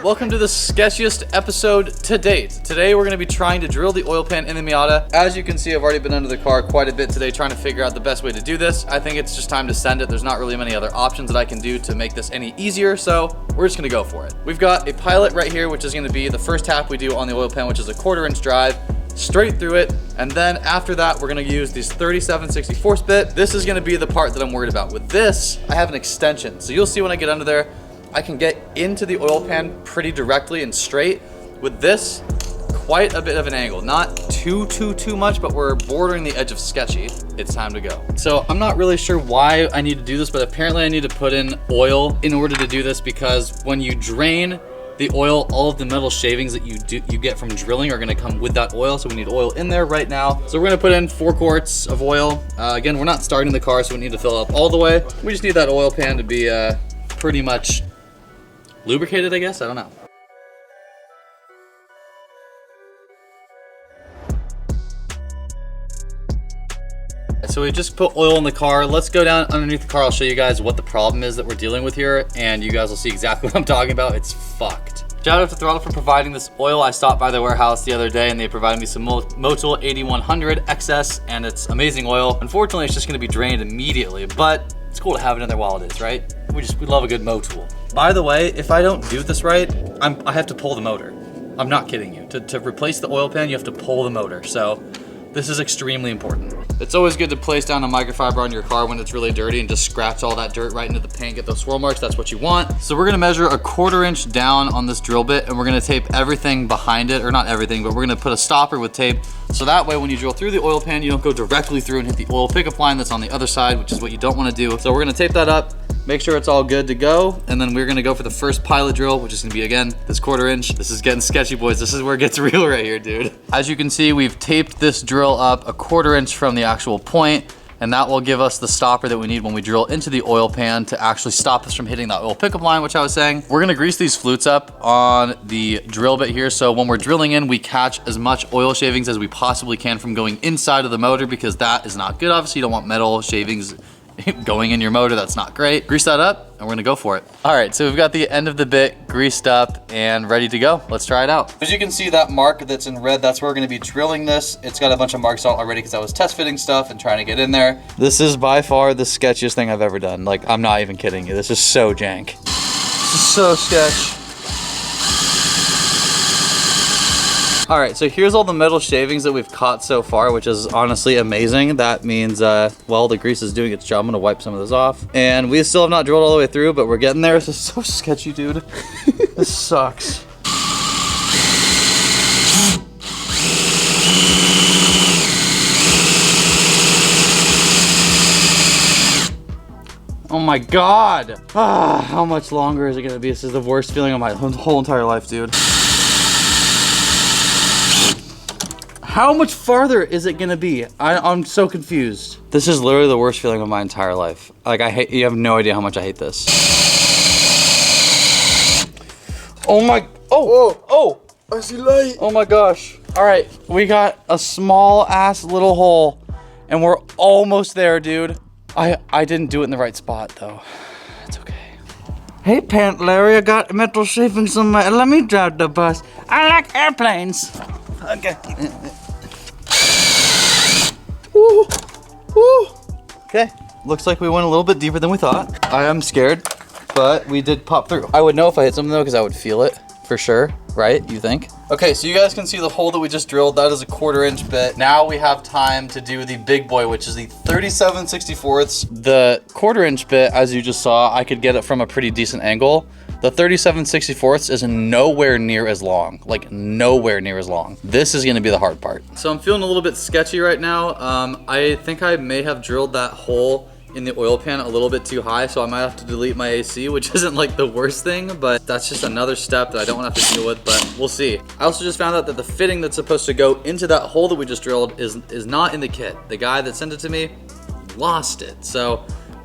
Welcome to the sketchiest episode to date. Today we're going to be trying to drill the oil pan in the Miata. As you can see, I've already been under the car quite a bit today trying to figure out the best way to do this. I think it's just time to send it. There's not really many other options that I can do to make this any easier, so we're just going to go for it. We've got a pilot right here, which is going to be the first tap we do on the oil pan, which is a 1/4 inch drive straight through it. And then after that, we're gonna use these 37/64 bit. This is gonna be the part that I'm worried about. With this, I have an extension. So you'll see when I get under there, I can get into the oil pan pretty directly and straight. With this, quite a bit of an angle. Not too much, but we're bordering the edge of sketchy. It's time to go. So I'm not really sure why I need to do this, but apparently I need to put in oil in order to do this, because when you drain the oil, all of the metal shavings that you get from drilling are gonna come with that oil, so we need oil in there right now. So we're gonna put in 4 quarts of oil. Again, we're not starting the car, so we need to fill up all the way. We just need that oil pan to be pretty much lubricated, I guess, I don't know. So we just put oil in the car. Let's go down underneath the car. I'll show you guys what the problem is that we're dealing with here, and you guys will see exactly what I'm talking about. It's fucked. Shout out to Throttle for providing this oil. I stopped by their warehouse the other day and they provided me some Motul 8100 XS, and it's amazing oil. Unfortunately, it's just gonna be drained immediately, but it's cool to have it in there while it is, right? We love a good Motul. By the way, if I don't do this right, I have to pull the motor. I'm not kidding you. To replace the oil pan, you have to pull the motor. So this is extremely important. It's always good to place down a microfiber on your car when it's really dirty and just scratch all that dirt right into the paint, get those swirl marks. That's what you want. So we're gonna measure a 1/4 inch down on this drill bit, and we're gonna tape everything behind it, or not everything, but we're gonna put a stopper with tape. So that way when you drill through the oil pan, you don't go directly through and hit the oil pickup line that's on the other side, which is what you don't wanna do. So we're gonna tape that up, make sure it's all good to go, and then we're gonna go for the first pilot drill, which is gonna be, again, this 1/4 inch. This is getting sketchy, boys. This is where it gets real right here, dude. As you can see, we've taped this drill up a 1/4 inch from the actual point, and that will give us the stopper that we need when we drill into the oil pan to actually stop us from hitting that oil pickup line, which I was saying. We're gonna grease these flutes up on the drill bit here, so when we're drilling in, we catch as much oil shavings as we possibly can from going inside of the motor, because that is not good. Obviously, you don't want metal shavings going in your motor. That's not great. Grease that up and we're gonna go for it. All right, so we've got the end of the bit greased up and ready to go. Let's try it out. As you can see, that mark that's in red, that's where we're gonna be drilling this. It's got a bunch of marks on it already because I was test fitting stuff and trying to get in there. This is by far the sketchiest thing I've ever done. Like, I'm not even kidding you. This is so jank. This is so sketch. All right, so here's all the metal shavings that we've caught so far, which is honestly amazing. That means, well, the grease is doing its job. I'm gonna wipe some of those off. And we still have not drilled all the way through, but we're getting there. This is so sketchy, dude. This sucks. Oh my God. How much longer is it gonna be? This is the worst feeling of my whole entire life, dude. How much farther is it gonna be? I'm so confused. This is literally the worst feeling of my entire life. Like, you have no idea how much I hate this. Oh my, oh, I see light. Oh my gosh. All right, we got a small ass little hole and we're almost there, dude. I didn't do it in the right spot though. It's okay. Hey, Pant Larry, I got metal shavings on my, let me drive the bus. I like airplanes. Okay. Woo, woo. Okay, looks like we went a little bit deeper than we thought. I am scared, but we did pop through. I would know if I hit something though, because I would feel it for sure, right? You think? Okay, so you guys can see the hole that we just drilled. That is a 1/4 inch bit. Now we have time to do the big boy, which is the 37/64. The 1/4 inch bit, as you just saw, I could get it from a pretty decent angle. The 37/64 is nowhere near as long, like nowhere near as long. This is gonna be the hard part. So I'm feeling a little bit sketchy right now. I think I may have drilled that hole in the oil pan a little bit too high, so I might have to delete my AC, which isn't like the worst thing, but that's just another step that I don't want to have to deal with, but we'll see. I also just found out that the fitting that's supposed to go into that hole that we just drilled is not in the kit. The guy that sent it to me lost it, so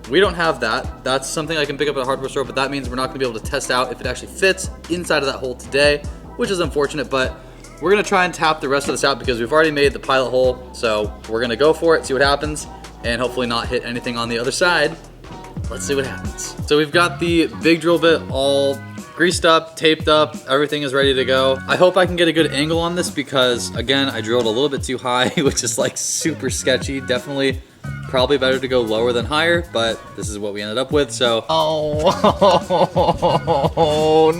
we don't have that. That's something I can pick up at a hardware store, but that means we're not gonna be able to test out if it actually fits inside of that hole today, which is unfortunate, but we're gonna try and tap the rest of this out because we've already made the pilot hole, so we're gonna go for it, see what happens, and hopefully not hit anything on the other side. Let's see what happens. So we've got the big drill bit all greased up, taped up, everything is ready to go. I hope I can get a good angle on this because again, I drilled a little bit too high, which is like super sketchy. Definitely probably better to go lower than higher, but this is what we ended up with, so. Oh,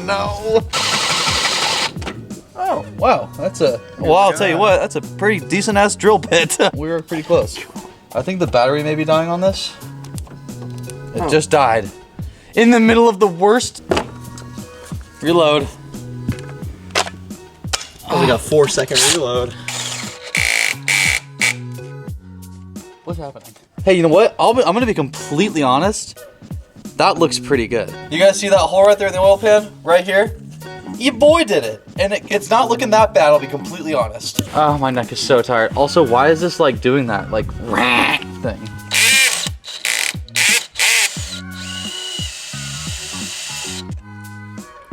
no. Oh, wow, that's a, well, I'll tell you what, that's a pretty decent ass drill bit. We were pretty close. I think the battery may be dying on this. It just died. In the middle of the worst. Reload. Only got 4-second reload. What's happening? Hey, you know what? I'm gonna be completely honest. That looks pretty good. You guys see that hole right there in the oil pan? Right here? Your boy did it. And it's not looking that bad, I'll be completely honest. Oh, my neck is so tired. Also, why is this like doing that? Like, thing?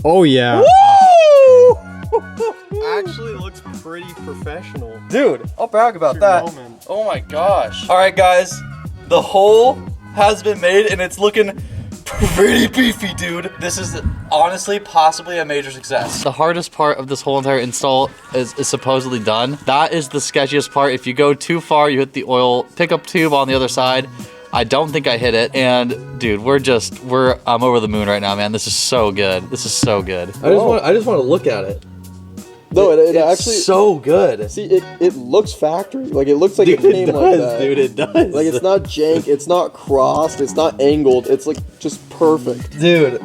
Oh yeah. Woo! Actually looks pretty professional. Dude, I'll brag about that. Moment. Oh my gosh. All right, guys. The hole has been made and it's looking pretty beefy, dude. This is honestly possibly a major success. The hardest part of this whole entire install is supposedly done. That is the sketchiest part. If you go too far, you hit the oil pickup tube on the other side. I don't think I hit it, and dude, I'm over the moon right now, man. This is so good. This is so good. I just want to look at it. No, it actually so good. See, it looks factory. Like it looks like it came like that. Dude, it does. Like it's not jank, it's not crossed, it's not angled. It's like just perfect. Dude,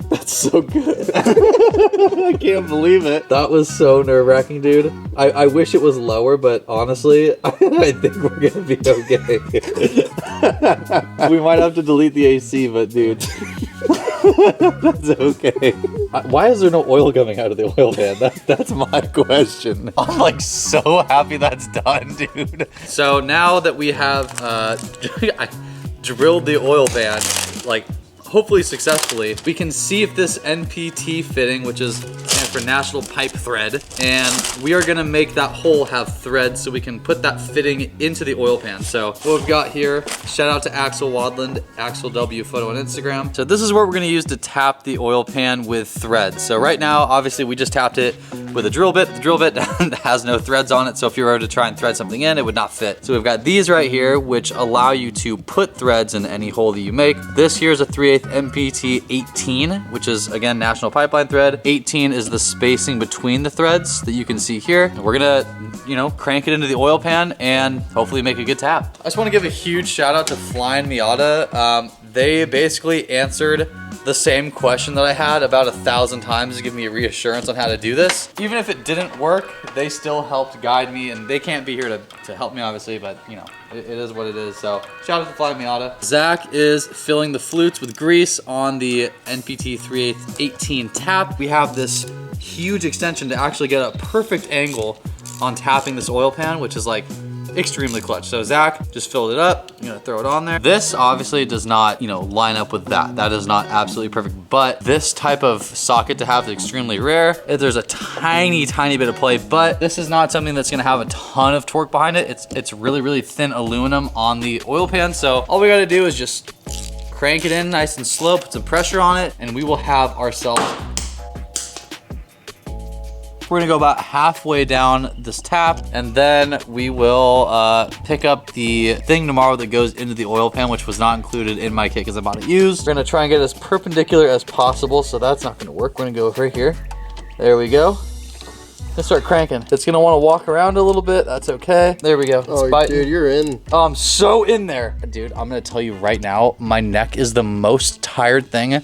that's so good. I can't believe it. That was so nerve-wracking, dude. I wish it was lower, but honestly, I think we're gonna be okay. We might have to delete the AC, but dude. That's okay. Why is there no oil coming out of the oil pan? That's my question. I'm like so happy that's done, dude. So now that we have I drilled the oil pan, like hopefully successfully, we can see if this NPT fitting, which is stands for National Pipe Thread, and we are gonna make that hole have threads so we can put that fitting into the oil pan. So what we've got here, shout out to Axel Wadland, Axel W Photo on Instagram. So this is what we're gonna use to tap the oil pan with threads. So right now, obviously we just tapped it with a drill bit. The drill bit has no threads on it, so if you were to try and thread something in, it would not fit. So we've got these right here, which allow you to put threads in any hole that you make. This here is a 3/8 MPT 18, which is again National Pipeline thread. 18 is the spacing between the threads that you can see here. We're gonna, you know, crank it into the oil pan and hopefully make a good tap. I just want to give a huge shout out to Flying Miata. They basically answered the same question that I had about 1,000 times to give me a reassurance on how to do this. Even if it didn't work, they still helped guide me, and they can't be here to help me obviously, but you know, it is what it is. So shout out to Fly Miata. Zach is filling the flutes with grease on the NPT 3/8 18 tap. We have this huge extension to actually get a perfect angle on tapping this oil pan, which is like extremely clutch. So Zach just filled it up. I'm gonna throw it on there. This obviously does not, you know, line up with that. That is not absolutely perfect, but this type of socket to have is extremely rare. There's a tiny bit of play, but this is not something that's gonna have a ton of torque behind it. It's really thin aluminum on the oil pan. So all we gotta do is just crank it in nice and slow, put some pressure on it, and we will have ourselves. We're gonna go about halfway down this tap, and then we will pick up the thing tomorrow that goes into the oil pan, which was not included in my kit because I bought it used. We're gonna try and get it as perpendicular as possible, so that's not gonna work. We're gonna go right here. There we go. Let's start cranking. It's gonna wanna walk around a little bit, that's okay. There we go. Oh, dude, you're in. Oh, I'm so in there. Dude, I'm gonna tell you right now, my neck is the most tired thing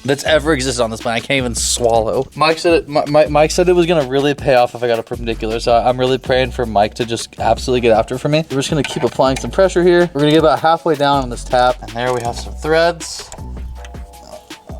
that's ever existed on this planet. I can't even swallow. Mike said it was gonna really pay off if I got a perpendicular, so I'm really praying for Mike to just absolutely get after it for me. We're just gonna keep applying some pressure here. We're gonna get about halfway down on this tap, and there we have some threads.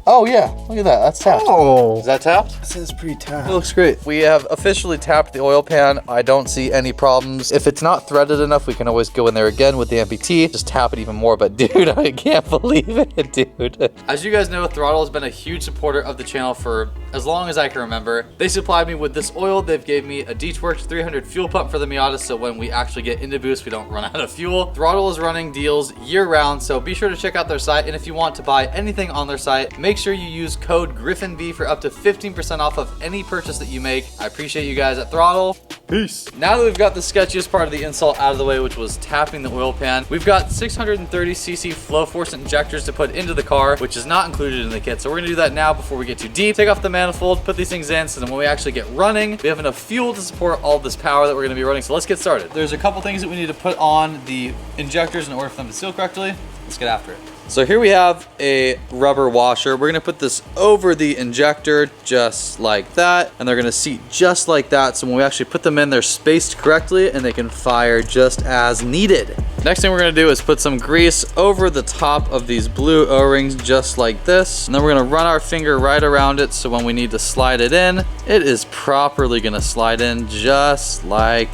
Oh yeah, look at that, that's tapped. Oh. Is that tapped? This is pretty tapped. It looks great. We have officially tapped the oil pan. I don't see any problems. If it's not threaded enough, we can always go in there again with the MPT, just tap it even more, but dude, I can't believe it, dude. As you guys know, Throttle has been a huge supporter of the channel for as long as I can remember. They supplied me with this oil. They've gave me a Deechworks 300 fuel pump for the Miata, so when we actually get into boost, we don't run out of fuel. Throttle is running deals year round, so be sure to check out their site, and if you want to buy anything on their site, make make sure you use code GriffinV for up to 15% off of any purchase that you make. I appreciate you guys at Throttle. Peace. Now that we've got the sketchiest part of the install out of the way, which was tapping the oil pan, we've got 630cc flow force injectors to put into the car, which is not included in the kit. So we're gonna do that now before we get too deep. Take off the manifold, put these things in, so then when we actually get running, we have enough fuel to support all this power that we're gonna be running. So let's get started. There's a couple things that we need to put on the injectors in order for them to seal correctly. Let's get after it. So here we have a rubber washer. We're gonna put this over the injector just like that, and they're gonna seat just like that. So when we actually put them in, they're spaced correctly and they can fire just as needed. Next thing we're gonna do is put some grease over the top of these blue O-rings just like this. And then we're gonna run our finger right around it, so when we need to slide it in, it is properly gonna slide in just like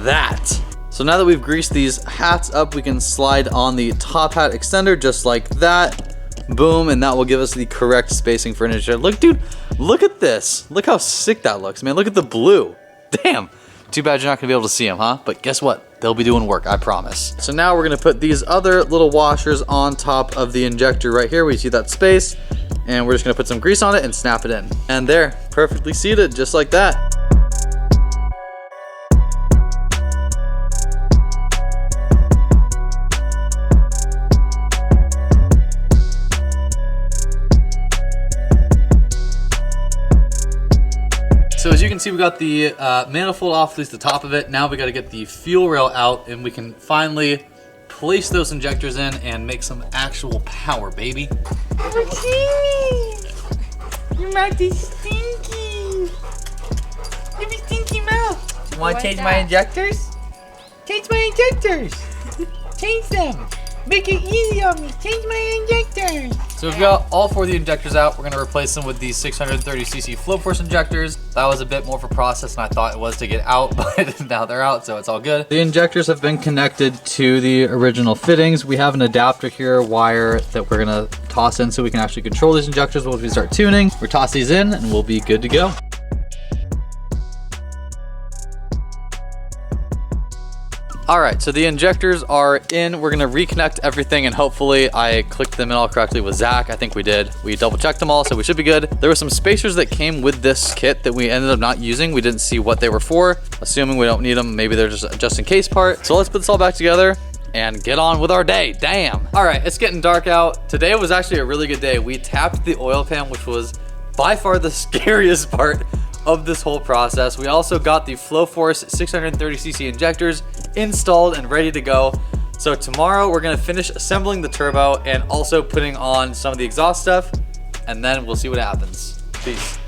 that. So now that we've greased these hats up, we can slide on the top hat extender just like that. Boom, and that will give us the correct spacing for an injector. Look, dude, look at this. Look how sick that looks, man. Look at the blue. Damn. Too bad you're not gonna be able to see them, huh? But guess what? They'll be doing work, I promise. So now we're gonna put these other little washers on top of the injector right here. We see that space, and we're just gonna put some grease on it and snap it in. And there, perfectly seated, just like that. So as you can see, we got the manifold off, at least the top of it. Now we got to get the fuel rail out, and we can finally place those injectors in and make some actual power, baby. Oh, Jamie! Your mouth is stinky. You have a stinky mouth. You want to change my injectors? Change my injectors. Change them. Make it easy on me. Change my injectors. So we've got all four of the injectors out. We're going to replace them with these 630cc flow force injectors. That was a bit more for process than I thought it was to get out, but now they're out, so it's all good. The injectors have been connected to the original fittings. We have an adapter here, wire that we're going to toss in so we can actually control these injectors once we start tuning. We'll toss these in and we'll be good to go. All right, so the injectors are in. We're gonna reconnect everything, and hopefully I clicked them in all correctly with Zach. I think we did. We double checked them all, so we should be good. There were some spacers that came with this kit that we ended up not using. We didn't see what they were for. Assuming we don't need them, maybe they're just in case part. So let's put this all back together and get on with our day. Damn. All right, it's getting dark out. Today was actually a really good day. We tapped the oil pan, which was by far the scariest part of this whole process. We also got the flow force 630cc injectors installed and ready to go. So tomorrow we're gonna finish assembling the turbo and also putting on some of the exhaust stuff, and then we'll see what happens. Peace.